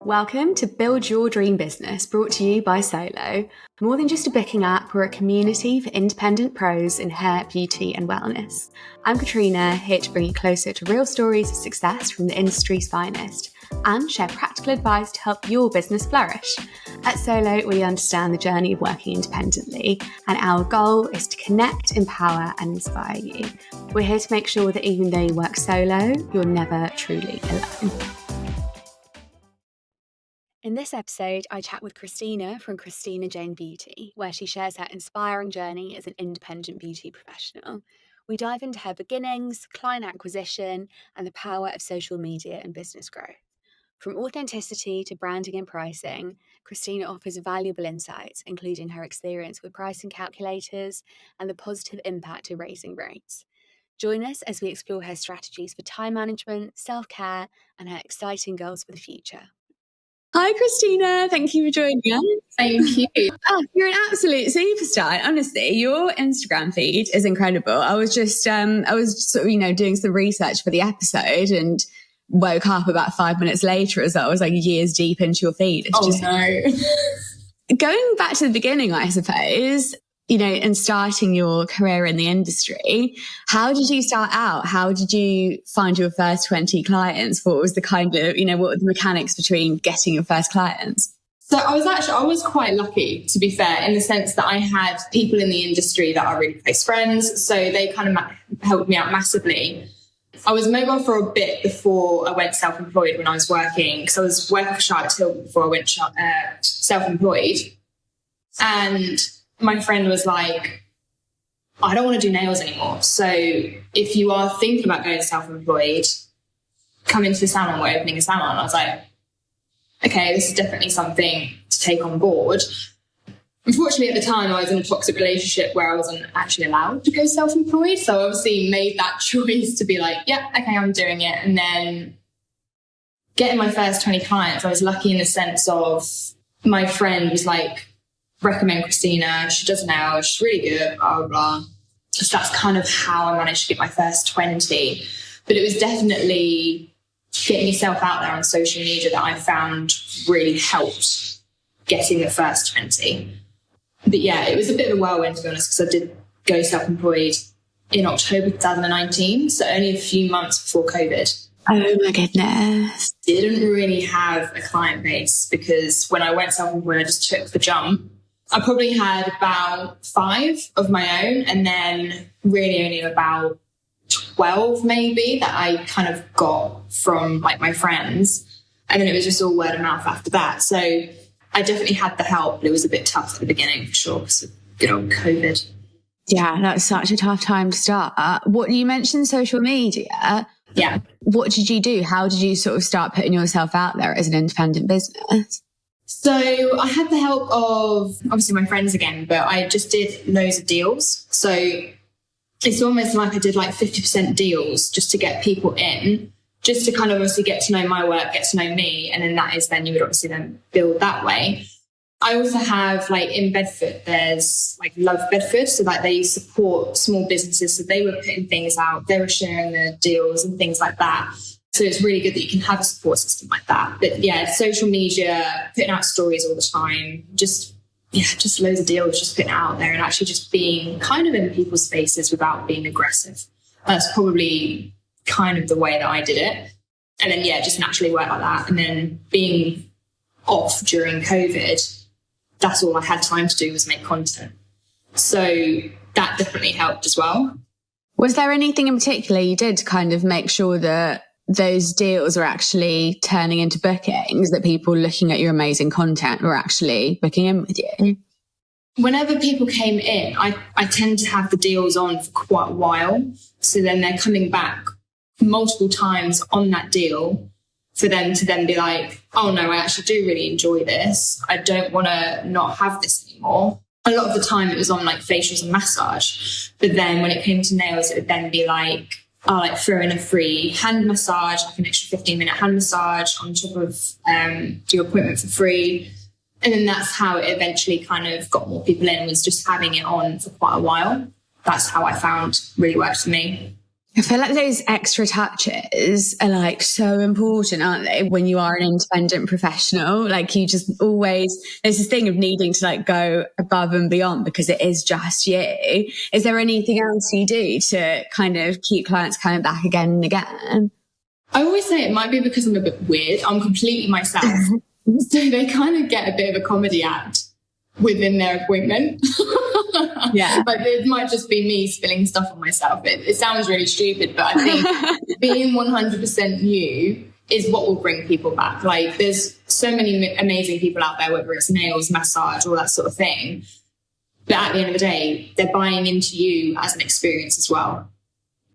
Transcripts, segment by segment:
Welcome to Build Your Dream Business, brought to you by Solo. More than just a booking app, we're a community for independent pros in hair, beauty and wellness. I'm Kristina, here to bring you closer to real stories of success from the industry's finest and share practical advice to help your business flourish. At Solo, we understand the journey of working independently, and our goal is to connect, empower and inspire you. We're here to make sure that even though you work solo, you're never truly alone. In this episode, I chat with Kristina from Kristina Jane Beauty, where she shares her inspiring journey as an independent beauty professional. We dive into her beginnings, client acquisition, and the power of social media and business growth. From authenticity to branding and pricing, Kristina offers valuable insights, including her experience with pricing calculators and the positive impact of raising rates. Join us as we explore her strategies for time management, self-care, and her exciting goals for the future. Hi, Kristina. Thank you for joining us. Thank you. Oh, you're an absolute superstar. Honestly, your Instagram feed is incredible. I was just sort of, doing some research for the episode and woke up about 5 minutes later as I was like years deep into your feed. Going back to the beginning, I suppose, and starting your career in the industry, how did you start out? How did you find your first 20 clients? What was the kind of, what were the mechanics between getting your first clients? So I was quite lucky, to be fair, in the sense that I had people in the industry that are really close friends. So they kind of helped me out massively. I was mobile for a bit before I went self-employed when I was working, because I was working for Charlotte Tilbury before I went self-employed. And my friend was like, I don't want to do nails anymore. So if you are thinking about going self-employed, come into the salon. We're opening a salon. I was like, okay, this is definitely something to take on board. Unfortunately, at the time, I was in a toxic relationship where I wasn't actually allowed to go self-employed. So I obviously made that choice to be like, yeah, okay, I'm doing it. And then getting my first 20 clients, I was lucky in the sense of my friend was like, recommend Kristina, she does nails, she's really good, blah, blah, blah. So that's kind of how I managed to get my first 20. But it was definitely getting yourself out there on social media that I found really helped getting the first 20. But yeah, it was a bit of a whirlwind, to be honest, because I did go self-employed in October 2019, so only a few months before COVID. Oh my goodness. Didn't really have a client base, because when I went self-employed, I just took the jump. I probably had about 5 of my own, and then really only about 12 maybe that I kind of got from like my friends. And then it was just all word of mouth after that. So I definitely had the help, but it was a bit tough at the beginning for sure, because of good old COVID. Yeah, that's such a tough time to start. What you mentioned, social media. Yeah. What did you do? How did you sort of start putting yourself out there as an independent business? So I had the help of obviously my friends again, but I just did loads of deals. So it's almost like I did like 50% deals just to get people in, just to kind of obviously get to know my work, get to know me. And then you would obviously then build that way. I also have like in Bedford, there's like Love Bedford. So like they support small businesses. So they were putting things out, they were sharing their deals and things like that. So it's really good that you can have a support system like that. But yeah, social media, putting out stories all the time, just loads of deals, just putting it out there and actually just being kind of in people's faces without being aggressive. That's probably kind of the way that I did it. And then, yeah, just naturally work like that. And then being off during COVID, that's all I had time to do was make content. So that definitely helped as well. Was there anything in particular you did to kind of make sure that those deals are actually turning into bookings, that people looking at your amazing content were actually booking in with you? Whenever people came in, I tend to have the deals on for quite a while. So then they're coming back multiple times on that deal for them to then be like, oh no, I actually do really enjoy this. I don't want to not have this anymore. A lot of the time it was on like facials and massage. But then when it came to nails, it would then be like, I'll like throw in a free hand massage, like an extra 15-minute hand massage on top of your appointment for free. And then that's how it eventually kind of got more people in, was just having it on for quite a while. That's how I found really worked for me. I feel like those extra touches are like so important, aren't they? When you are an independent professional, like you just always, there's this thing of needing to like go above and beyond because it is just you. Is there anything else you do to kind of keep clients coming back again and again? I always say it might be because I'm a bit weird. I'm completely myself. So they kind of get a bit of a comedy act within their appointment. Yeah. Like it might just be me spilling stuff on myself. It sounds really stupid, but I think being 100% you is what will bring people back. Like there's so many amazing people out there, whether it's nails, massage, all that sort of thing. But at the end of the day, they're buying into you as an experience as well.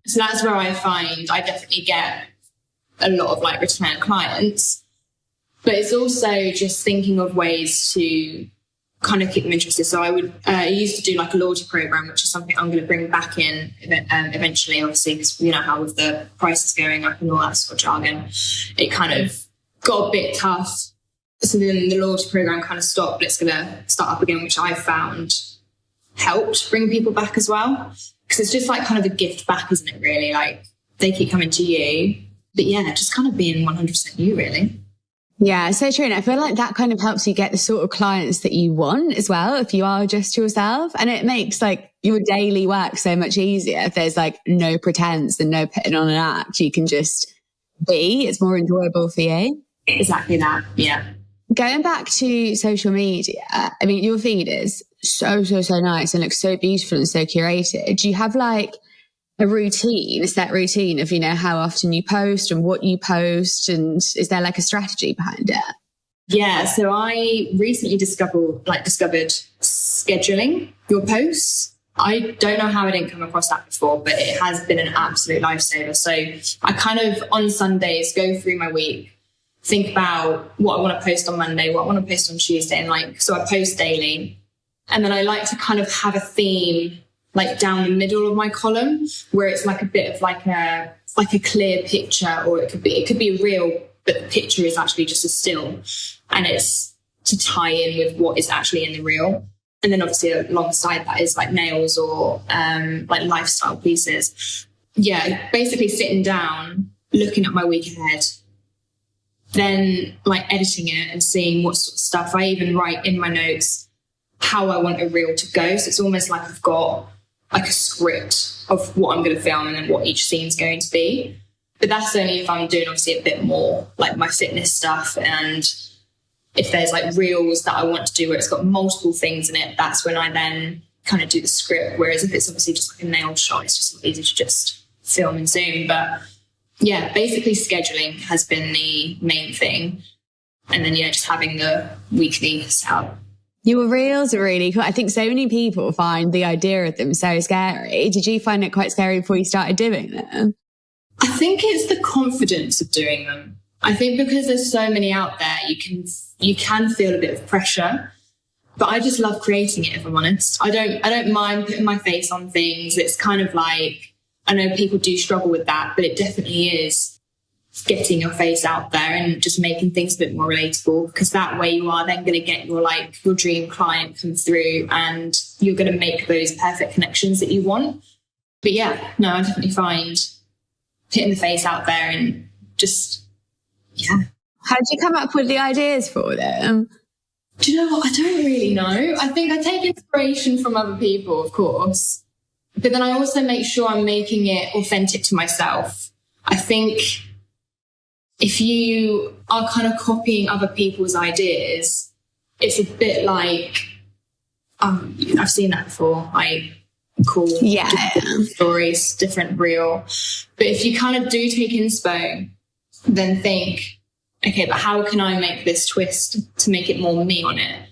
So that's where I find I definitely get a lot of like return clients. But it's also just thinking of ways to kind of keep them interested. So I used to do like a loyalty program, which is something I'm going to bring back in eventually, obviously, because you know how with the prices going up and all that sort of jargon, it kind of got a bit tough. So then the loyalty program kind of stopped, but it's going to start up again, which I found helped bring people back as well. Because it's just like kind of a gift back, isn't it, really? Like they keep coming to you, but yeah, just kind of being 100% you, really. Yeah, so true. And I feel like that kind of helps you get the sort of clients that you want as well, if you are just yourself. And it makes like your daily work so much easier. If there's like no pretense and no putting on an act, you can just be. It's more enjoyable for you. Exactly that. Yeah. Going back to social media, I mean, your feed is so nice and looks so beautiful and so curated. Do you have like a set routine of, you know, how often you post and what you post? And is there like a strategy behind it? Yeah. So I recently discovered scheduling your posts. I don't know how I didn't come across that before, but it has been an absolute lifesaver. So I kind of on Sundays go through my week, think about what I want to post on Monday, what I want to post on Tuesday. And like, so I post daily. And then I like to kind of have a theme like down the middle of my column where it's like a bit of like a clear picture, or it could be a reel, but the picture is actually just a still, and it's to tie in with what is actually in the reel. And then obviously alongside that is like nails or like lifestyle pieces. Yeah, basically sitting down, looking at my week ahead, then like editing it and seeing what sort of stuff. I even write in my notes how I want a reel to go. So it's almost like I've got like a script of what I'm going to film and then what each scene's going to be. But that's only if I'm doing obviously a bit more like my fitness stuff, and if there's like reels that I want to do where it's got multiple things in it, that's when I then kind of do the script. Whereas if it's obviously just like a nail shot, it's just easy to just film and zoom. But yeah, basically scheduling has been the main thing. And then, yeah, just having the weekly set up. Your reels are really cool. I think so many people find the idea of them so scary. Did you find it quite scary before you started doing them? I think it's the confidence of doing them. I think because there's so many out there, you can feel a bit of pressure. But I just love creating it, if I'm honest. I don't mind putting my face on things. It's kind of like, I know people do struggle with that, but it definitely is getting your face out there and just making things a bit more relatable, because that way you are then going to get your dream client come through and you're going to make those perfect connections that you want. But yeah, no, I definitely find hitting the face out there and just, yeah. How did you come up with the ideas for them? Do you know what? I don't really know. I think I take inspiration from other people, of course, but then I also make sure I'm making it authentic to myself. I think if you are kind of copying other people's ideas, it's a bit like, I've seen that before. Cool. Yeah. Stories, different reel. But if you kind of do take inspo, then think, okay, but how can I make this twist to make it more me on it?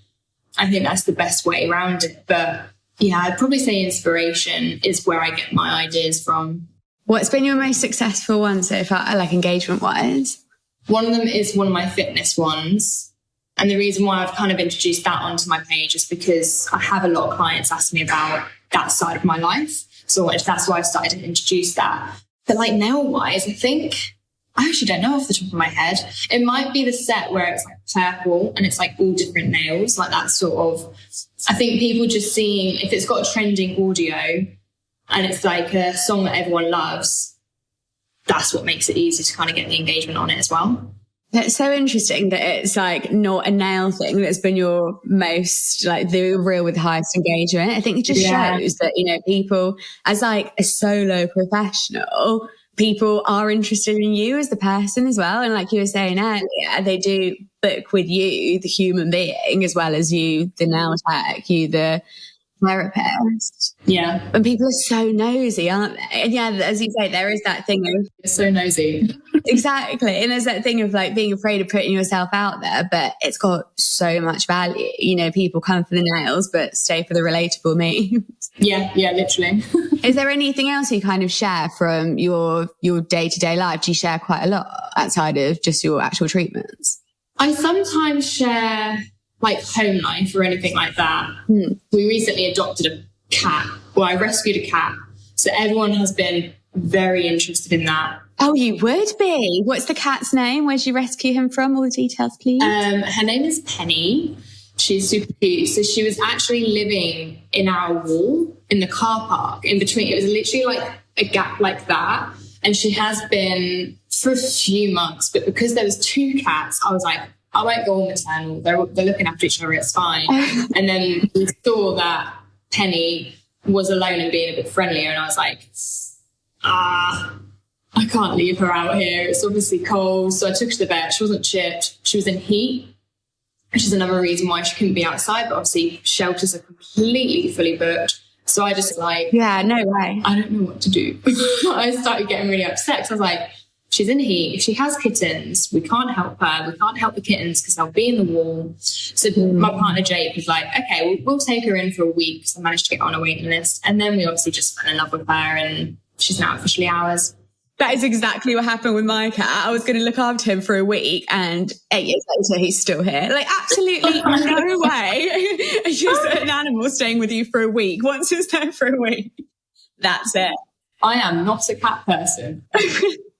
I think that's the best way around it. But yeah, I'd probably say inspiration is where I get my ideas from. What's been your most successful one so far, like engagement-wise? One of them is one of my fitness ones. And the reason why I've kind of introduced that onto my page is because I have a lot of clients ask me about that side of my life. So that's why I started to introduce that. But like nail-wise, I actually don't know off the top of my head. It might be the set where it's like purple and it's like all different nails, like that sort of. I think people just seeing, if it's got a trending audio and it's like a song that everyone loves, that's what makes it easy to kind of get the engagement on it as well. That's so interesting that it's like not a nail thing that's been your most, like, the reel with the highest engagement. I think it just shows that, you know, people, as like a solo professional, people are interested in you as the person as well. And like you were saying earlier, they do book with you, the human being, as well as you, the nail tech, you, the therapist. Yeah. And people are so nosy, aren't they? And yeah, as you say, there is that thing of so nosy. Exactly. And there's that thing of like being afraid of putting yourself out there, but it's got so much value. You know, people come for the nails, but stay for the relatable memes. Yeah, literally. Is there anything else you kind of share from your day-to-day life? Do you share quite a lot outside of just your actual treatments? I sometimes share like home life or anything like that. We recently adopted a cat. Well, I rescued a cat. So everyone has been very interested in that. Oh, you would be. What's the cat's name? Where'd you rescue him from? All the details, please. Her name is Penny. She's super cute. So she was actually living in our wall in the car park in between. It was literally like a gap like that. And she has been for a few months. But because there was two cats, I was like, I won't go all maternal. They're looking after each other. It's fine. And then we saw that Penny was alone and being a bit friendlier. And I was like, I can't leave her out here. It's obviously cold. So I took her to the vet. She wasn't chipped. She was in heat, which is another reason why she couldn't be outside. But obviously shelters are completely fully booked. So I just like, yeah, no way. I don't know what to do. I started getting really upset. So I was like, she's in heat. If she has kittens, we can't help her. We can't help the kittens because they'll be in the wall. So my partner Jake was like, okay, we'll take her in for a week because I managed to get on a waiting list. And then we obviously just fell in love with her and she's now officially ours. That is exactly what happened with my cat. I was going to look after him for a week and 8 years later, he's still here. Like, absolutely no way. It's just an animal staying with you for a week. Once it's there for a week, that's it. I am not a cat person,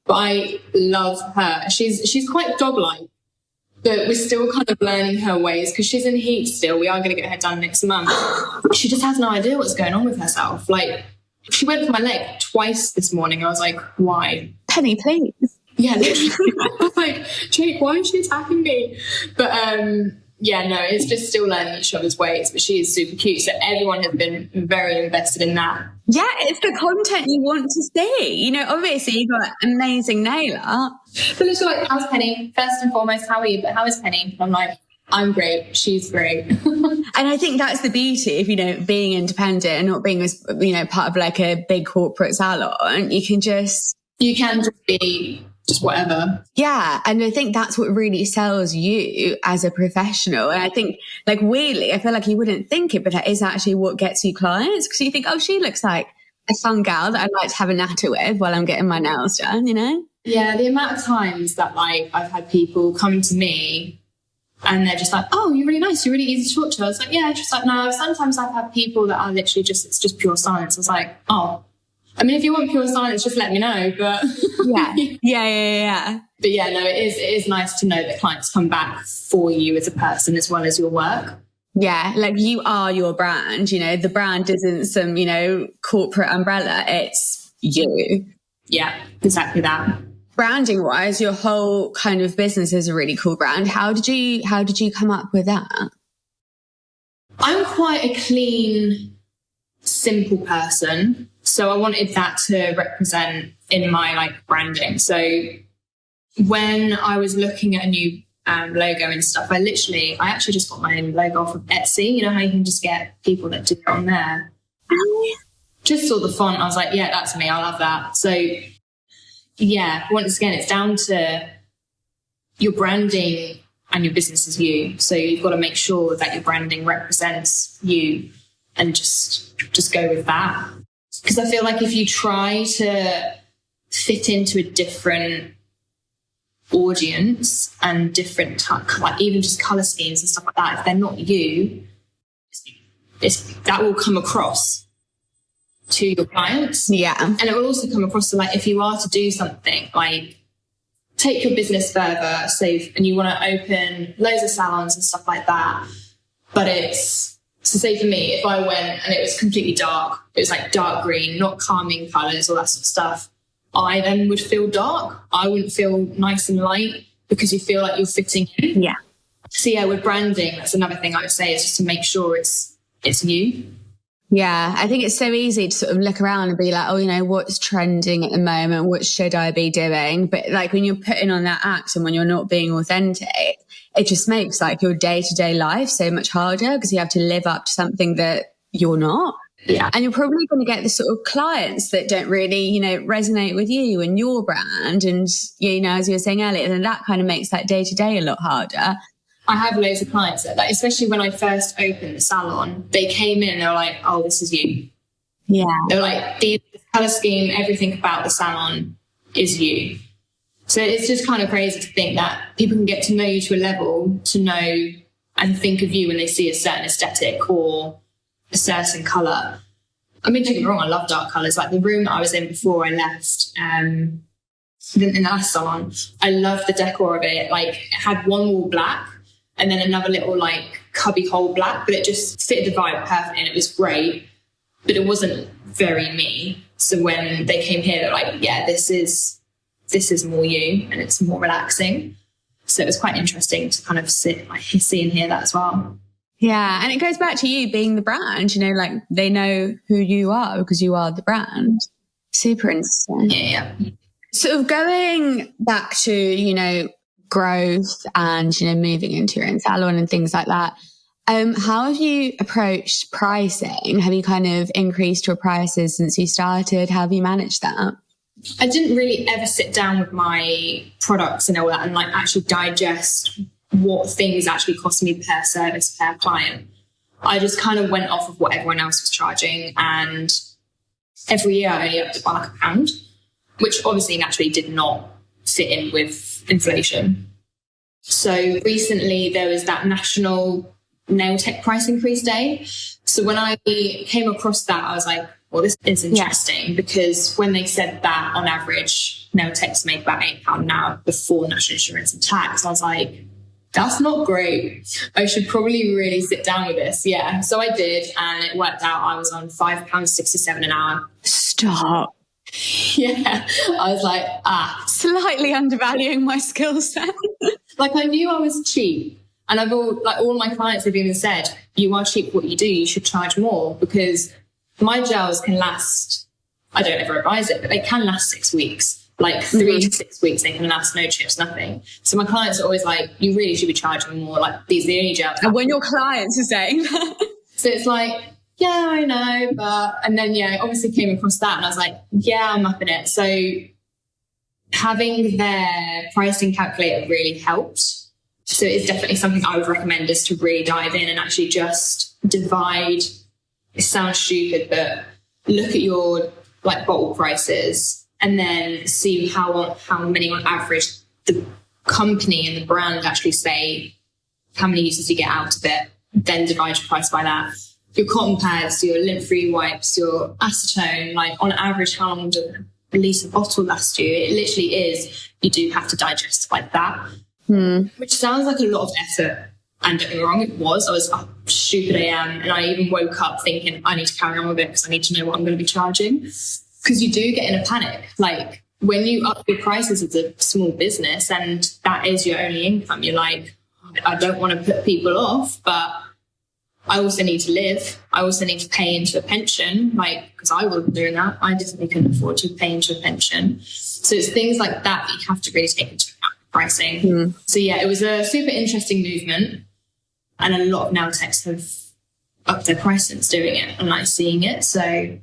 but I love her. She's quite dog-like, but we're still kind of learning her ways because she's in heat still. We are going to get her done next month. She just has no idea what's going on with herself. Like, she went for my leg twice this morning. I was like, why? Penny, please. Yeah, literally. I was like, Jake, why is she attacking me? But yeah, no, it's just still learning each other's ways. But she is super cute. So everyone has been very invested in that. Yeah, it's the content you want to see. You know, obviously you've got amazing nail art. So literally like, how's Penny? First and foremost, how are you? But how is Penny? I'm like, I'm great. She's great. And I think that's the beauty of, you know, being independent and not being, you know, part of like a big corporate salon. You can just be just whatever. Yeah. And I think that's what really sells you as a professional. And I think, like, weirdly, I feel like you wouldn't think it, but that is actually what gets you clients, because you think, oh, she looks like a fun gal that I'd like to have a natter with while I'm getting my nails done, you know? Yeah, the amount of times that, like, I've had people come to me and they're just like, oh, you're really nice. You're really easy to talk to. I was like, yeah. Just like, no. Sometimes I've had people that are literally just, it's just pure science. I was like, oh, I mean, if you want pure science, just let me know. But yeah. But yeah, no, it is nice to know that clients come back for you as a person as well as your work. Yeah, like you are your brand. You know, the brand isn't some, you know, corporate umbrella. It's you. Yeah, exactly that. Branding wise, your whole kind of business is a really cool brand. How did you come up with that? I'm quite a clean, simple person. So I wanted that to represent in my like branding. So when I was looking at a new logo and stuff, I actually just got my own logo off of Etsy. You know how you can just get people that do it on there. Just saw the font. I was like, yeah, that's me. I'll have that. So yeah, once again, it's down to your branding and your business is you. So you've got to make sure that your branding represents you and just go with that. Because I feel like if you try to fit into a different audience and different, like even just colour schemes and stuff like that, if they're not you, that will come across to your clients. Yeah. And it will also come across to, like, if you are to do something, like take your business further, and you want to open loads of salons and stuff like that, but so say for me, if I went and it was completely dark, it was like dark green, not calming colours, all that sort of stuff, I then would feel dark. I wouldn't feel nice and light because you feel like you're fitting in. Yeah. So yeah, with branding, that's another thing I would say, is just to make sure it's you. Yeah, I think it's so easy to sort of look around and be like, oh, you know, what's trending at the moment? What should I be doing? But like when you're putting on that act and when you're not being authentic, it just makes like your day-to-day life so much harder because you have to live up to something that you're not. Yeah. And you're probably going to get the sort of clients that don't really, you know, resonate with you and your brand. And, you know, as you were saying earlier, then that kind of makes that day-to-day a lot harder. I have loads of clients that, especially when I first opened the salon, they came in and they were like, oh, this is you. Yeah. They were like, the colour scheme, everything about the salon is you. So it's just kind of crazy to think that people can get to know you to a level to know and think of you when they see a certain aesthetic or a certain colour. I mean, don't get me wrong, I love dark colours. Like the room that I was in before I left, in the last salon, I loved the decor of it. Like it had one wall black and then another little like cubby hole black, but it just fitted the vibe perfectly and it was great, but it wasn't very me. So when they came here, they're like, yeah, this is more you and it's more relaxing. So it was quite interesting to kind of see and hear that as well. Yeah. And it goes back to you being the brand, you know, like they know who you are because you are the brand. Super interesting. Yeah. Sort of going back to, you know, growth and, you know, moving into your own salon and things like that. How have you approached pricing? Have you kind of increased your prices since you started? How have you managed that? I didn't really ever sit down with my products and all that and like actually digest what things actually cost me per service, per client. I just kind of went off of what everyone else was charging, and every year I only upped it by like £1, which obviously naturally did not fit in with inflation. So recently there was that national nail tech price increase day. So when I came across that, I was like, well, this is interesting because when they said that on average, nail techs make about £8 now before national insurance and tax, I was like, that's not great. I should probably really sit down with this. Yeah. So I did, and it worked out. I was on £5.67 an hour. Stop. Yeah. I was like, slightly undervaluing my skill set. Like I knew I was cheap. And all my clients have even said, you are cheap what you do, you should charge more, because my gels can last, I don't ever advise it, but they can last 6 weeks. Like 3 to 6 weeks, they can last no chips, nothing. So my clients are always like, you really should be charging more. Like these are the only gels. And when your clients are saying that. So it's like, yeah, I know, but, and then, yeah, I obviously came across that and I was like, yeah, I'm up in it. So having their pricing calculator really helped. So it's definitely something I would recommend, is to really dive in and actually just divide. It sounds stupid, but look at your like bottle prices and then see how many on average the company and the brand actually say how many uses you get out of it. Then divide your price by that. Your cotton pads, your lint-free wipes, your acetone, like on average, how long does a litre bottle last you? It literally is, you do have to digest like that. Which sounds like a lot of effort. And don't get me wrong, it was. I was stupid I am. And I even woke up thinking, I need to carry on with it because I need to know what I'm going to be charging. Because you do get in a panic. Like when you up your prices as a small business and that is your only income, you're like, I don't want to put people off, but I also need to live. I also need to pay into a pension, like, because I wasn't doing that. I definitely couldn't afford to pay into a pension. So it's things like that you have to really take into account with pricing. So yeah, it was a super interesting movement. And a lot of nail techs have upped their price since doing it and like seeing it. So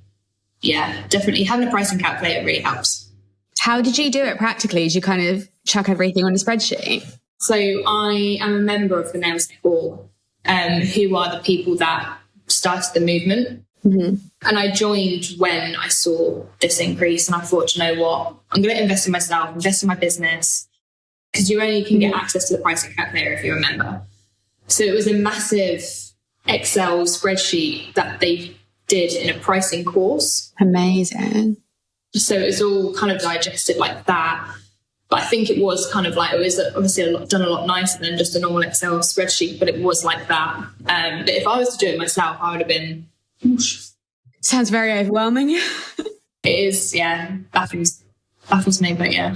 yeah, definitely having a pricing calculator really helps. How did you do it practically? Did you kind of chuck everything on a spreadsheet? So I am a member of the Nail Tech Org, who are the people that started the movement. And I joined when I saw this increase and I thought, you know what, I'm going to invest in myself, invest in my business, because you only can get access to the pricing calculator if you're a member. So it was a massive Excel spreadsheet that they did in a pricing course. Amazing. So it was all kind of digested like that. But I think it was kind of like, it was obviously done a lot nicer than just a normal Excel spreadsheet, but it was like that. But if I was to do it myself, I would have been... Whoosh. Sounds very overwhelming. It is, yeah. Bathrooms baffles me, but yeah.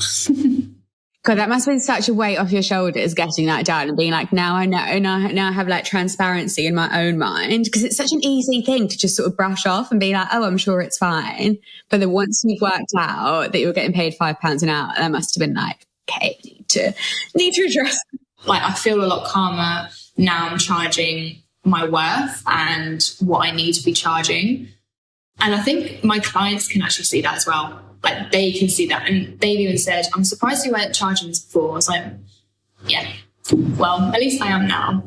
God, that must have been such a weight off your shoulders getting that done and being like, now I know, now I have like transparency in my own mind, because it's such an easy thing to just sort of brush off and be like, oh, I'm sure it's fine. But then once you've worked out that you were getting paid £5 an hour, that must have been like, okay, need to address. Like, I feel a lot calmer now. I'm charging my worth and what I need to be charging. And I think my clients can actually see that as well. Like, they can see that. And they've even said, I'm surprised you weren't charging this before. I was like, yeah, well, at least I am now.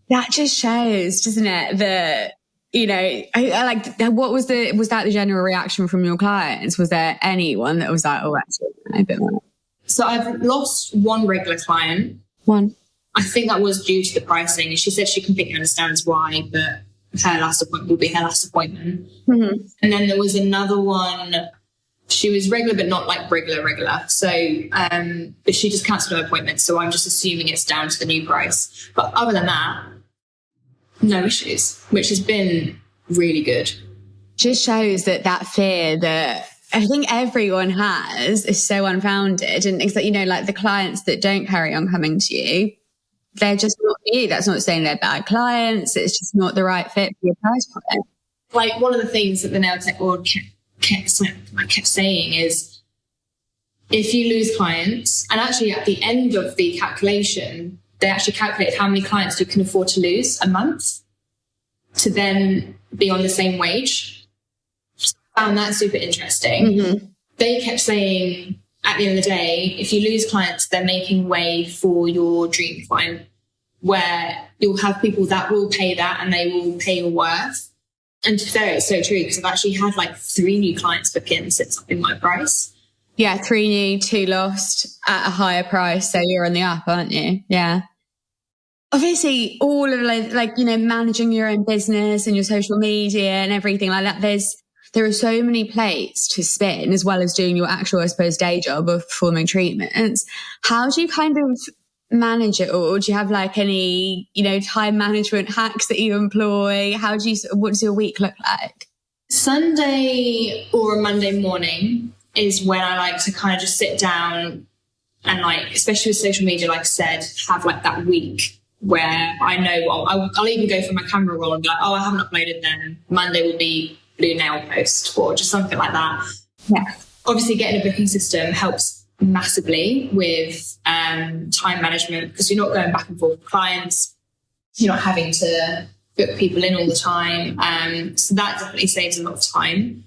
That just shows, doesn't it, that, you know, I like, was that the general reaction from your clients? Was there anyone that was like, oh, actually, a bit more? So I've lost one regular client. One. I think that was due to the pricing. She said she completely understands why, but her last appointment will be her last appointment. Mm-hmm. And then there was another one. She was regular, but not like regular. So, but she just cancelled her appointment. So I'm just assuming it's down to the new price. But other than that, no issues, which has been really good. Just shows that fear that I think everyone has is so unfounded. And it's like, you know, like the clients that don't carry on coming to you, they're just not you. That's not saying they're bad clients. It's just not the right fit for your price point. Like, one of the things that the nail tech board kept saying is, if you lose clients, and actually at the end of the calculation, they actually calculated how many clients you can afford to lose a month to then be on the same wage. I found that super interesting. Mm-hmm. They kept saying, at the end of the day, if you lose clients, they're making way for your dream client, where you'll have people that will pay that and they will pay your worth. And to be fair, it's so true, because I've actually had like 3 new clients book in since I've been my price. Yeah, 3 new, 2 lost at a higher price. So you're on the up, aren't you? Yeah. Obviously, all of like, you know, managing your own business and your social media and everything like that, there are so many plates to spin, as well as doing your actual, I suppose, day job of performing treatments. How do you kind of manage it all? Do you have like any, you know, time management hacks that you employ? What does your week look like? Sunday or a Monday morning is when I like to kind of just sit down and, like, especially with social media, like I said, have like that week where I know, I'll even go for my camera roll and be like, oh, I haven't uploaded, then Monday will be blue nail post or just something like that. Yeah. Obviously, getting a booking system helps massively with time management, because you're not going back and forth with clients. You're not having to book people in all the time. So that definitely saves a lot of time.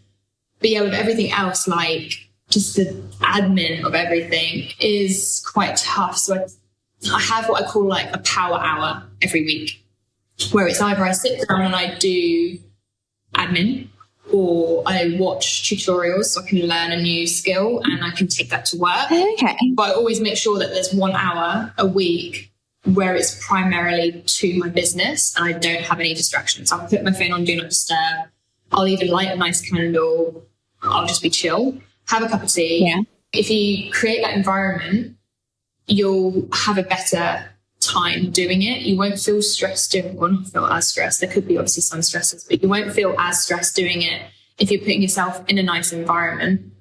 But yeah, with everything else, like just the admin of everything is quite tough. So I have what I call like a power hour every week, where it's either I sit down and I do admin, or I watch tutorials so I can learn a new skill and I can take that to work. Okay. But I always make sure that there's 1 hour a week where it's primarily to my business and I don't have any distractions. I'll put my phone on Do Not Disturb. I'll even light a nice candle. I'll just be chill, have a cup of tea. Yeah. If you create that environment, you'll have a better time doing it. You won't feel stressed doing it, or not feel as stressed. There could be obviously some stresses, but you won't feel as stressed doing it if you're putting yourself in a nice environment.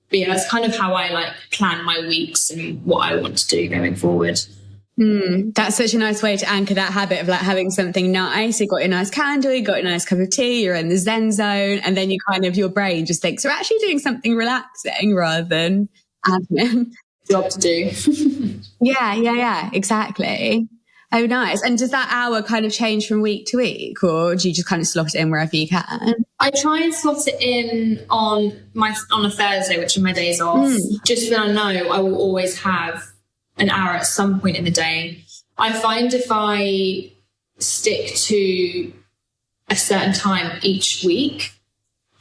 But yeah, that's kind of how I like plan my weeks and what I want to do going forward. That's such a nice way to anchor that habit of like having something nice. You got your nice candle, you got your nice cup of tea, you're in the Zen zone, and then you kind of, your brain just thinks we're actually doing something relaxing rather than admin. Job to do. Yeah, exactly. Oh, nice. And does that hour kind of change from week to week, or do you just kind of slot it in wherever you can? I try and slot it in on a Thursday, which are my days off, just so I know I will always have an hour at some point in the day. I find if I stick to a certain time each week,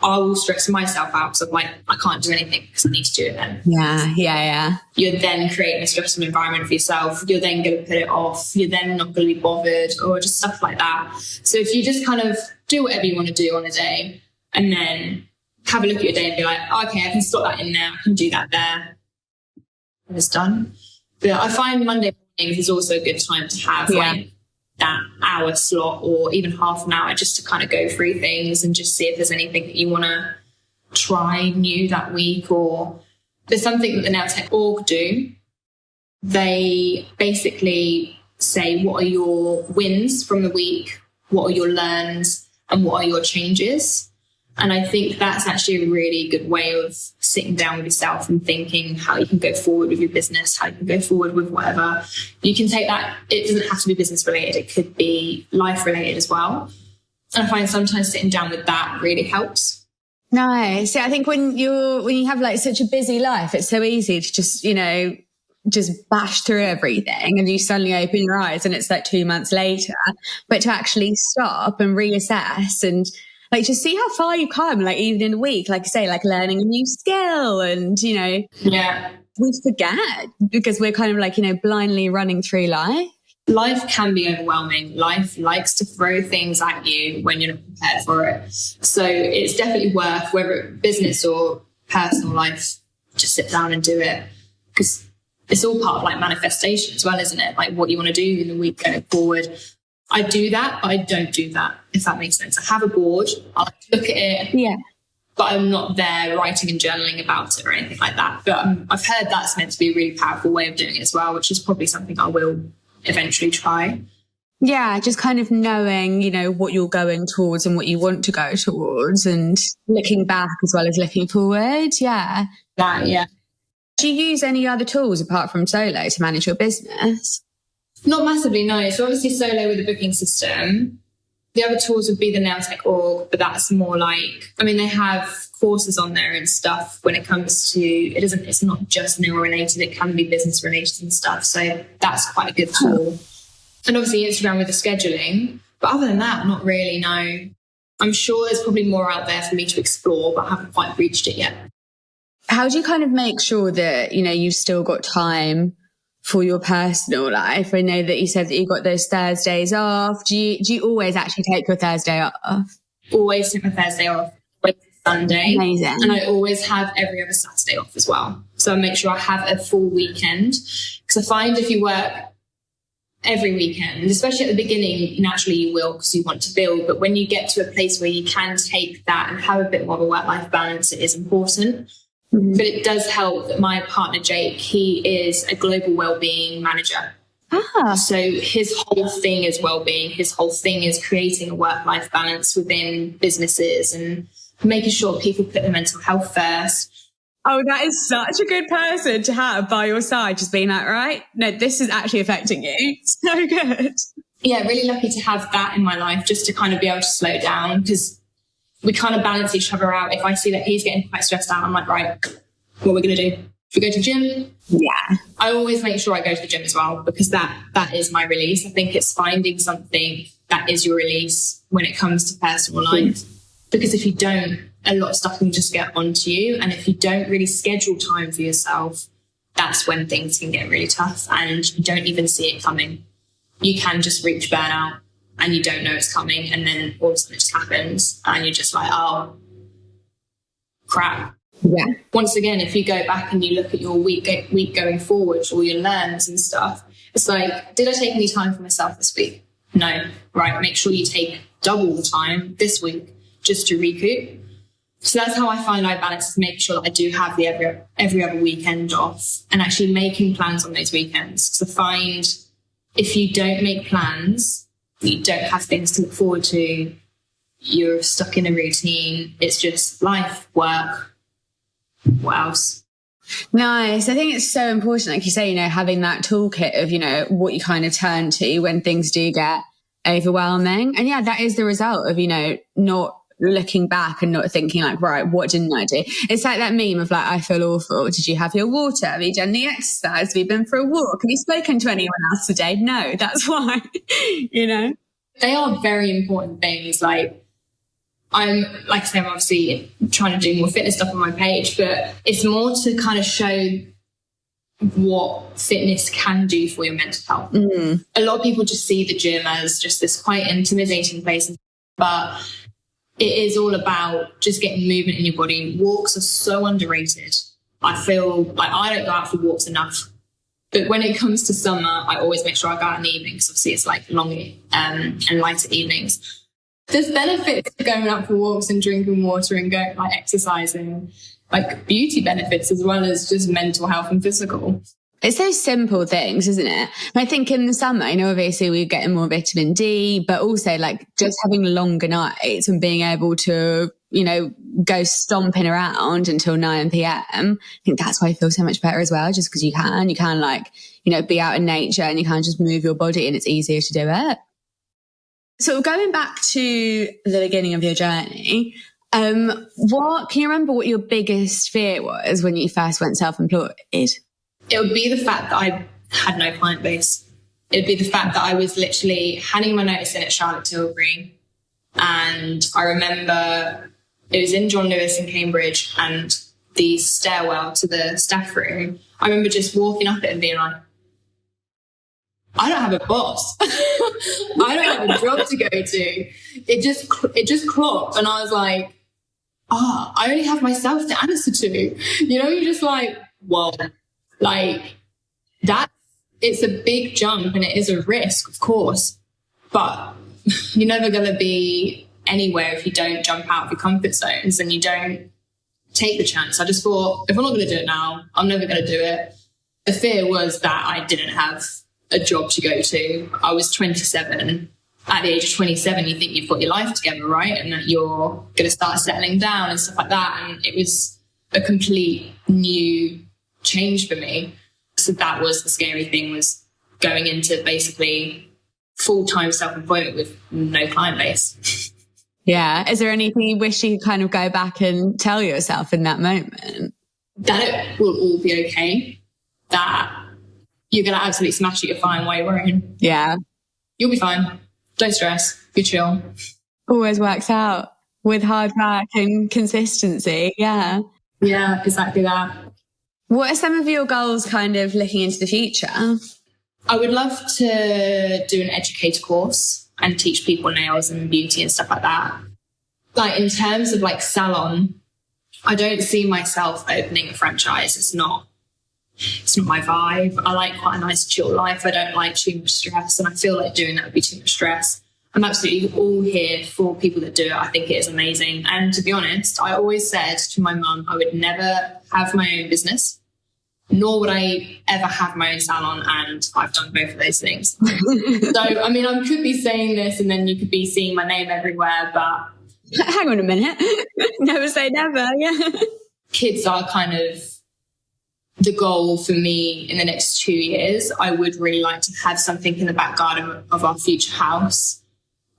I will stress myself out, because I'm like, I can't do anything because I need to do it then. Yeah. You're then creating a stressful environment for yourself. You're then going to put it off. You're then not going to be bothered, or just stuff like that. So if you just kind of do whatever you want to do on a day and then have a look at your day and be like, oh, okay, I can slot that in there. I can do that there. And it's done. But I find Monday mornings is also a good time to have like that hour slot, or even half an hour, just to kind of go through things and just see if there's anything that you want to try new that week, or There's something that the Nail Tech org do. They basically say, what are your wins from the week? What are your learns? And what are your changes? And I think that's actually a really good way of sitting down with yourself and thinking how you can go forward with your business, how you can go forward with whatever. You can take that. It doesn't have to be business related. It could be life related as well. And I find sometimes sitting down with that really helps. Nice. So I think when you have like such a busy life, it's so easy to just, just bash through everything and you suddenly open your eyes and it's like 2 months later. But to actually stop and reassess and like just see how far you come, like even in a week, like I say, like learning a new skill and, Yeah. we forget because we're kind of like, blindly running through life. Life can be overwhelming. Life likes to throw things at you when you're not prepared for it. So it's definitely worth, whether business or personal life, just sit down and do it. Because it's all part of like manifestation as well, isn't it? Like what you want to do in the week going forward. I do that, but I don't do that, if that makes sense. I have a board. I like to look at it. Yeah. But I'm not there writing and journaling about it or anything like that. But I've heard that's meant to be a really powerful way of doing it as well, which is probably something I will eventually try. Yeah, just kind of knowing, what you're going towards and what you want to go towards and looking back as well as looking forward. Yeah. Yeah. Do you use any other tools apart from Solo to manage your business? Not massively, no. So obviously Solo with the booking system. The other tools would be the Nail Tech org, but that's more like, they have courses on there and stuff when it comes to, it's not just nail related, it can be business related and stuff. So that's quite a good tool. And obviously Instagram with the scheduling. But other than that, not really, no. I'm sure there's probably more out there for me to explore, but I haven't quite reached it yet. How do you kind of make sure that, you've still got time for your personal life? I know that you said that you got those Thursdays off. Do you always actually take your Thursday off? Always take my Thursday off. Sunday. Amazing. And I always have every other Saturday off as well. So I make sure I have a full weekend. Because I find if you work every weekend, especially at the beginning, naturally you will because you want to build. But when you get to a place where you can take that and have a bit more of a work-life balance, it is important. Mm-hmm. But it does help that my partner, Jake, he is a global wellbeing manager. So his whole thing is well-being. His whole thing is creating a work-life balance within businesses and making sure people put their mental health first. Oh, that is such a good person to have by your side, just being like, right, no, this is actually affecting you. So good. Yeah, really lucky to have that in my life, just to kind of be able to slow down, because we kind of balance each other out. If I see that he's getting quite stressed out, I'm like, right, what are we going to do? Should we go to the gym? Yeah. I always make sure I go to the gym as well, because that is my release. I think it's finding something that is your release when it comes to personal life. Because if you don't, a lot of stuff can just get onto you. And if you don't really schedule time for yourself, that's when things can get really tough and you don't even see it coming. You can just reach burnout and you don't know it's coming. And then all of a sudden it just happens and you're just like, oh, crap. Yeah. Once again, if you go back and you look at your week going forward, all your learns and stuff, it's like, did I take any time for myself this week? No. Right. Make sure you take double the time this week just to recoup. So that's how I find I balance, is making sure that I do have the every other weekend off and actually making plans on those weekends. Because I find if you don't make plans, you don't have things to look forward to, you're stuck in a routine. It's just life, work, what else? Nice. I think it's so important, like you say, having that toolkit of, what you kind of turn to when things do get overwhelming. And yeah, that is the result of, not looking back and not thinking like, right, what didn't I do? It's like that meme of like, I feel awful. Did you have your water? Have you done the exercise? Have you been for a walk? Have you spoken to anyone else today? No, that's why, They are very important things. Like I'm obviously trying to do more fitness stuff on my page, but it's more to kind of show what fitness can do for your mental health. Mm. A lot of people just see the gym as just this quite intimidating place, but it is all about just getting movement in your body. Walks are so underrated. I feel like I don't go out for walks enough. But when it comes to summer, I always make sure I go out in the evening, because obviously it's like longer and lighter evenings. There's benefits to going out for walks and drinking water and going like exercising. like beauty benefits as well as just mental health and physical. It's those simple things, isn't it? And I think in the summer, obviously we're getting more vitamin D, but also like just having longer nights and being able to, go stomping around until 9 p.m. I think that's why I feel so much better as well, just because you can like, be out in nature and you can just move your body and it's easier to do it. So going back to the beginning of your journey, can you remember what your biggest fear was when you first went self-employed? It would be the fact that I had no client base. It would be the fact that I was literally handing my notice in at Charlotte Tilbury. And I remember it was in John Lewis in Cambridge, and the stairwell to the staff room, I remember just walking up it and being like, I don't have a boss. I don't have a job to go to. It just clocked. And I was like, I only have myself to answer to. You're just like, whoa. Like that, it's a big jump and it is a risk, of course, but you're never going to be anywhere if you don't jump out of your comfort zones and you don't take the chance. I just thought, if I'm not going to do it now, I'm never going to do it. The fear was that I didn't have a job to go to. I was 27. At the age of 27, you think you've got your life together, right? And that you're going to start settling down and stuff like that. And it was a complete new change for me. So that was the scary thing, was going into basically full-time self-employment with no client base. Yeah. Is there anything you wish you could kind of go back and tell yourself in that moment? That it will all be okay. That you're going to absolutely smash it. You're fine while you're working. Yeah. You'll be fine. Don't stress. Be chill. Always works out with hard work and consistency. Yeah. Yeah, exactly that. What are some of your goals kind of looking into the future? I would love to do an educator course and teach people nails and beauty and stuff like that. Like in terms of like salon, I don't see myself opening a franchise. It's not my vibe. I like quite a nice chill life. I don't like too much stress, and I feel like doing that would be too much stress. I'm absolutely all here for people that do it. I think it is amazing. And to be honest, I always said to my mum, I would never have my own business, nor would I ever have my own salon. And I've done both of those things. So, I mean, I could be saying this and then you could be seeing my name everywhere, but... Hang on a minute. Never say never, yeah. Kids are kind of the goal for me in the next 2 years. I would really like to have something in the back garden of our future house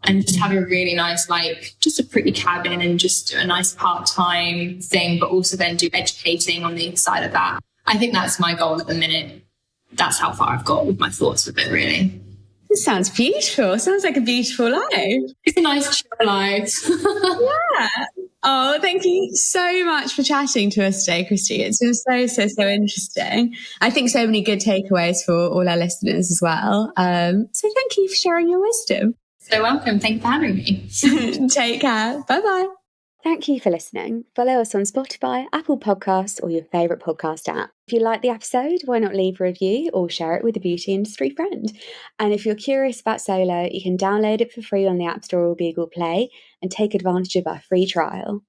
and just have a really nice, like, just a pretty cabin and just do a nice part-time thing, but also then do educating on the side of that. I think that's my goal at the minute. That's how far I've got with my thoughts with it, really. It sounds beautiful. Sounds like a beautiful life. It's a nice, chill life. Yeah. Oh, thank you so much for chatting to us today, Kristina. It's been so interesting. I think so many good takeaways for all our listeners as well. So thank you for sharing your wisdom. So welcome. Thank you for having me. Take care. Bye-bye. Thank you for listening. Follow us on Spotify, Apple Podcasts, or your favourite podcast app. If you like the episode, why not leave a review or share it with a beauty industry friend? And if you're curious about Solo, you can download it for free on the App Store or Google Play and take advantage of our free trial.